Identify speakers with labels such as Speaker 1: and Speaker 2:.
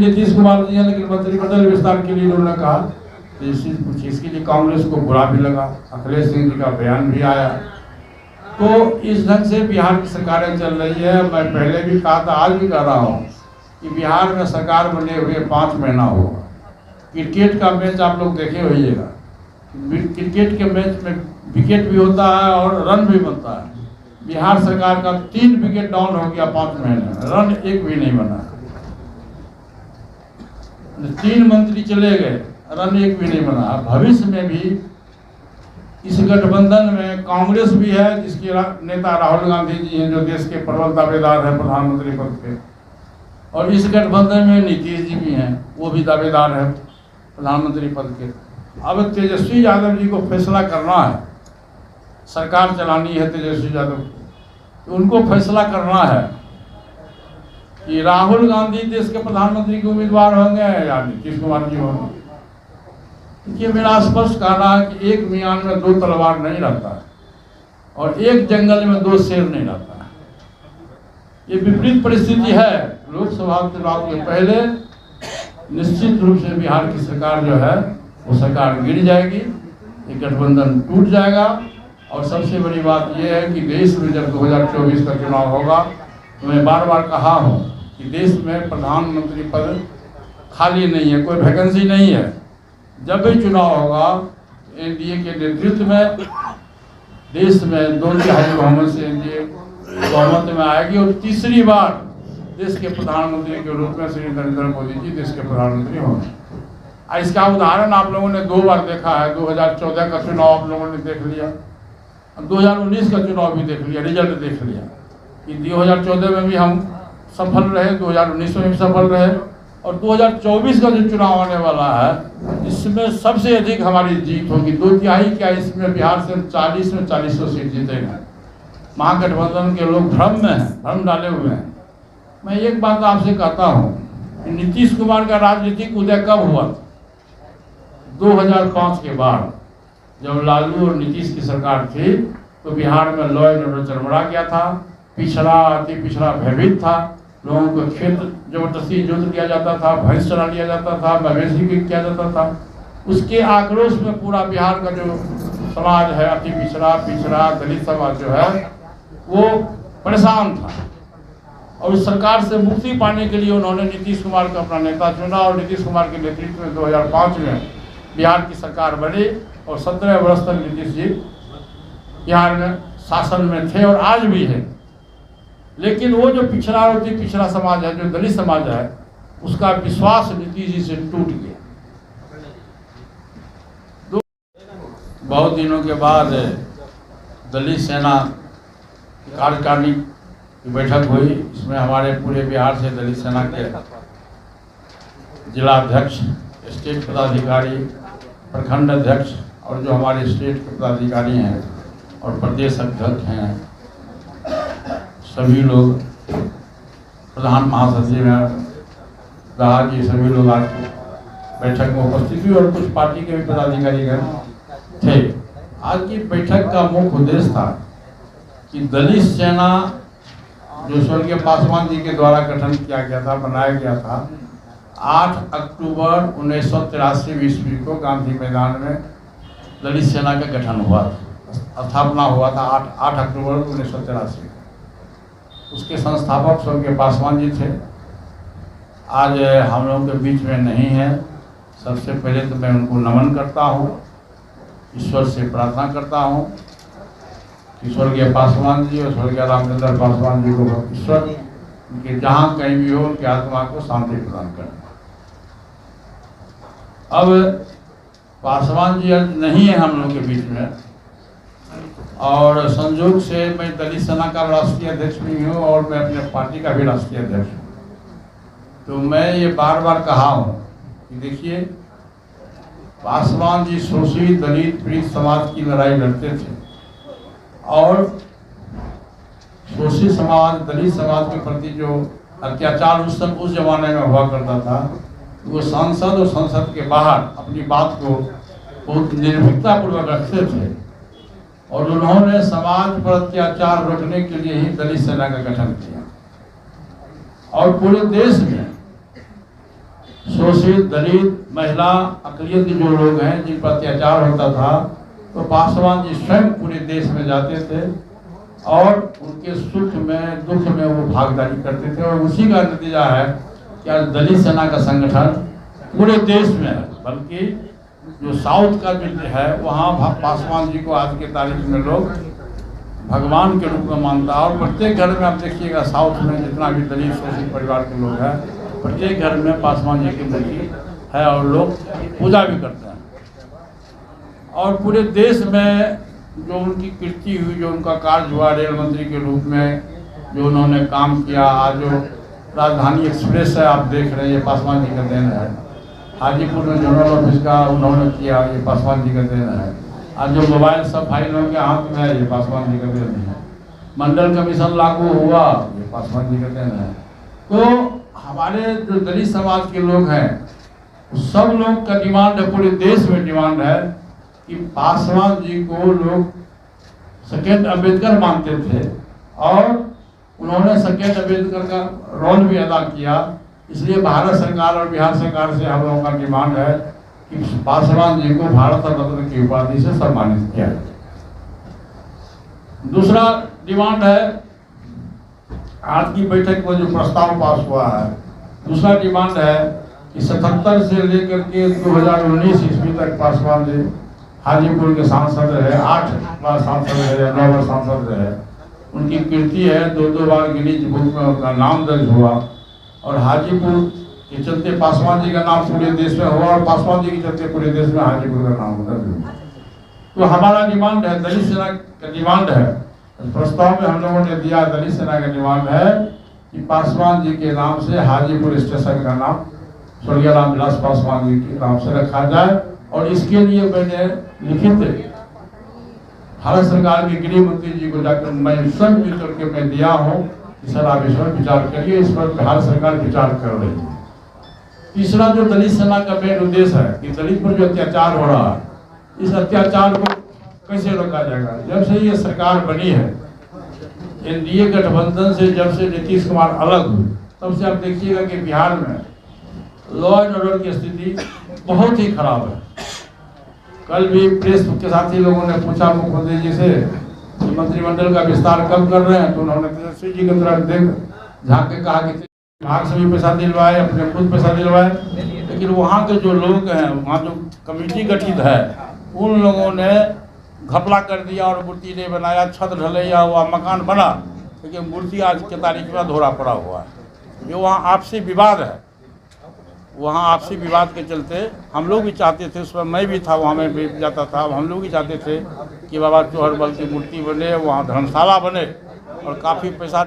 Speaker 1: नीतीश कुमार जी हैं, लेकिन मंत्रिमंडल विस्तार के लिए उन्होंने कहा तो इसके लिए कांग्रेस को बुरा भी लगा। अखिलेश सिंह जी का बयान भी आया। तो इस ढंग से बिहार की सरकारें चल रही है। मैं पहले भी कहा था, आज भी कह रहा हूँ कि बिहार में सरकार बने हुए 5 महीना हुआ। क्रिकेट का मैच आप लोग देखे होइएगा, क्रिकेट के मैच में विकेट भी होता है और रन भी बनता है। बिहार सरकार का 3 विकेट डाउन हो गया 5 महीने में, रन एक भी नहीं बना। 3 मंत्री चले गए, रन एक भी नहीं बना। भविष्य में भी इस गठबंधन में कांग्रेस भी है, जिसके नेता राहुल गांधी जी हैं, जो देश के प्रबल दावेदार हैं प्रधानमंत्री पद के, और इस गठबंधन में नीतीश जी भी हैं, वो भी दावेदार है प्रधानमंत्री पद के। अब तेजस्वी यादव जी को फैसला करना है, सरकार चलानी है तेजस्वी यादव को, तो उनको फैसला करना है कि राहुल गांधी देश के प्रधानमंत्री के उम्मीदवार होंगे या नीतीश कुमार जी होंगे। ये मेरा स्पष्ट कहना है कि एक मियान में 2 तलवार नहीं रहता है और एक जंगल में 2 शेर नहीं रहता है। ये विपरीत परिस्थिति है। लोकसभा चुनाव के पहले निश्चित रूप से बिहार की सरकार जो है वो सरकार गिर जाएगी, ये गठबंधन टूट जाएगा। और सबसे बड़ी बात यह है कि देश में जब 2024 का चुनाव होगा तो मैं बार बार कहा हूँ कि देश में प्रधानमंत्री पद खाली नहीं है, कोई वैकेंसी नहीं है। जब भी चुनाव होगा एनडीए के नेतृत्व में देश में 2/3 बहुमत से एनडीए बहुमत में आएगी और तीसरी बार देश के प्रधानमंत्री के रूप में श्री नरेंद्र मोदी जी देश के प्रधानमंत्री होंगे। इसका उदाहरण आप लोगों ने 2 बार देखा है। 2014 का चुनाव आप लोगों ने देख लिया, 2019 का चुनाव भी देख लिया, रिजल्ट देख लिया कि 2014 में भी हम सफल रहे, 2019 में भी सफल रहे, और 2024 का जो चुनाव आने वाला है इसमें सबसे अधिक हमारी जीत होगी। 2/3 क्या इसमें बिहार से 40 में 40 सीट जीतेगा। महागठबंधन के लोग भ्रम में हैं, भ्रम डाले हुए हैं। मैं एक बात आपसे कहता हूँ कि नीतीश कुमार का राजनीतिक उदय कब हुआ? 2005 के बाद जब लालू और नीतीश की सरकार थी तो बिहार में लॉ एंड ऑर्डर चरमरा गया था, पिछड़ा अति पिछड़ा भयभीत था, लोगों को खेत जबरदस्ती जोत दिया जाता था, भैंस चला लिया जाता था, मवेशी भी किया जाता था। उसके आक्रोश में पूरा बिहार का जो समाज है, अति पिछड़ा दलित समाज जो है वो परेशान था। और उस सरकार से मुक्ति पाने के लिए उन्होंने नीतीश कुमार को अपना नेता चुना और नीतीश कुमार के नेतृत्व में 2005 में बिहार की सरकार बनी और 17 वर्ष तक नीतीश जी बिहार में शासन में थे और आज भी है। लेकिन वो जो पिछड़ा समाज है, जो दलित समाज है, उसका विश्वास नीतीश जी से टूट गया। बहुत दिनों के बाद दलित सेना कार्यकारिणी की बैठक हुई। इसमें हमारे पूरे बिहार से दलित सेना के जिला अध्यक्ष, स्टेट पदाधिकारी, प्रखंड अध्यक्ष और जो हमारे स्टेट के पदाधिकारी हैं और प्रदेश अध्यक्ष हैं, सभी लोग, प्रधान महासचिव हैं जी, सभी लोग आज बैठक में उपस्थित हुए और कुछ पार्टी के भी पदाधिकारी थे। आज की बैठक का मुख्य उद्देश्य था कि दलित सेना जो स्वर्गीय पासवान जी के द्वारा गठन किया गया था, बनाया गया था, 8 अक्टूबर 1983 ईस्वी को गांधी मैदान में दलित सेना का गठन हुआ था, स्थापना हुआ था 8 अक्टूबर 1983। उसके संस्थापक स्वर्गीय पासवान जी थे। आज हम लोगों के बीच में नहीं है। सबसे पहले तो मैं उनको नमन करता हूँ, ईश्वर से प्रार्थना करता हूँ कि स्वर्गीय पासवान जी और स्वर्गीय रामचंद्र पासवान जी को ईश्वर उनके जहाँ कहीं भी हो उनकी आत्मा को शांति प्रदान करें। अब पासवान जी नहीं है हम लोग के बीच में और संयोग से मैं दलित सेना का राष्ट्रीय अध्यक्ष भी हूँ और मैं अपने पार्टी का भी राष्ट्रीय अध्यक्ष हूँ। तो मैं ये बार बार कहा हूँ कि देखिए, पासवान जी शोषित दलित पीड़ित समाज की लड़ाई लड़ते थे और शोषित समाज दलित समाज के प्रति जो अत्याचार उस जमाने में हुआ करता था, वो सांसद और संसद के बाहर अपनी बात को बहुत निर्भीकता पूर्वक रखते थे और उन्होंने समाज पर अत्याचार रोकने के लिए ही दलित सेना का गठन किया। और पूरे देश में शोषित, दलित, महिला, अकलियत के जो लोग हैं जिन पर अत्याचार होता था, तो पासवान जी स्वयं पूरे देश में जाते थे और उनके सुख में दुख में वो भागीदारी करते थे। और उसी का नतीजा है कि आज दलित सेना का संगठन पूरे देश में है, बल्कि जो साउथ का जो है वहाँ पासवान जी को आज के तारीख में लोग भगवान के रूप में मानता है। और प्रत्येक घर में आप देखिएगा साउथ में जितना भी दलित शोषित परिवार के लोग हैं, प्रत्येक घर में पासवान जी की मूर्ति है और लोग पूजा भी करते हैं। और पूरे देश में जो उनकी कीर्ति हुई, जो उनका कार्य हुआ रेल मंत्री के रूप में जो उन्होंने काम किया, आज जो राजधानी एक्सप्रेस है आप देख रहे हैं, ये पासवान जी का देन है। हाजीपुर में जनरल ऑफिस का उन्होंने किया, ये पासवान जी का देन है। आज जो मोबाइल सब फाइलों के हाथ में है, ये पासवान जी का देन है। मंडल कमीशन लागू हुआ, ये पासवान जी का देन है। तो हमारे जो दलित समाज के लोग हैं, सब लोग का डिमांड है, पूरे देश में डिमांड है कि पासवान जी को लोग सेकेंड अम्बेडकर मानते थे और उन्होंने सेकेंड अम्बेडकर का रोल भी अदा किया। इसलिए भारत सरकार और बिहार सरकार से हम लोगों का डिमांड है कि पासवान जी को भारत रत्न की उपाधि से सम्मानित किया जाए। दूसरा डिमांड है, आज की बैठक में जो प्रस्ताव पास हुआ है, दूसरा डिमांड है कि 77 से लेकर के 2019 ईस्वी तक पासवान जी हाजीपुर के सांसद रहे, 8 बार सांसद रहे, 9 बार सांसद रहे। उनकी कीर्ति है, 2 बार गिनीज बुक में उनका नाम दर्ज हुआ। और हाजीपुर के चलते पासवान जी का नाम पूरे देश में हुआ और पासवान जी के चलते पूरे देश में हाजीपुर का नाम दर्ज हुआ। तो हमारा डिमांड है, दलित सेना का डिमांड है, प्रस्ताव में हम लोगों ने दिया, दलित सेना का डिमांड है कि पासवान जी के नाम से हाजीपुर स्टेशन का नाम स्वर्गीय रामविलास पासवान जी के नाम से रखा जाए। और इसके लिए मैंने लिखित भारत सरकार के गृह मंत्री जी को जाकर मैं स्वयं मिल करके मैं दिया हूँ कि सर आप इस पर विचार करिए। इस पर भारत सरकार विचार कर रही है। तीसरा जो दलित सेना का मेन उद्देश्य है कि दलित पर जो अत्याचार हो रहा है, इस अत्याचार को कैसे रोका जाएगा। जब से ये सरकार बनी है, एनडीए गठबंधन से जब से नीतीश कुमार अलग हुए, तब से आप देखिएगा कि बिहार में लॉ एंड ऑर्डर की स्थिति बहुत ही खराब है। कल भी प्रेस के साथी लोगों ने पूछा मुख्यमंत्री जी से कि मंत्रिमंडल का विस्तार कब कर रहे हैं, तो उन्होंने तेजस्वी जी की तरफ देख झाँक के कहा कि विभाग से भी पैसा दिलवाए, अपने खुद पैसा दिलवाए। लेकिन वहाँ के जो लोग हैं, वहाँ जो कमेटी गठित है, उन लोगों ने घपला कर दिया और मूर्ति नहीं बनाया, छत ढलैया हुआ, मकान बना, लेकिन मूर्ति आज के तारीख में अधूरा पड़ा हुआ है। जो वहाँ आपसी विवाद है, वहाँ आपसी विवाद के चलते हम लोग भी चाहते थे, उसमें मैं भी था, वहाँ में भी जाता था, हम लोग भी चाहते थे कि बाबा चौहर बल की मूर्ति बने, वहाँ धर्मशाला बने और काफ़ी पैसा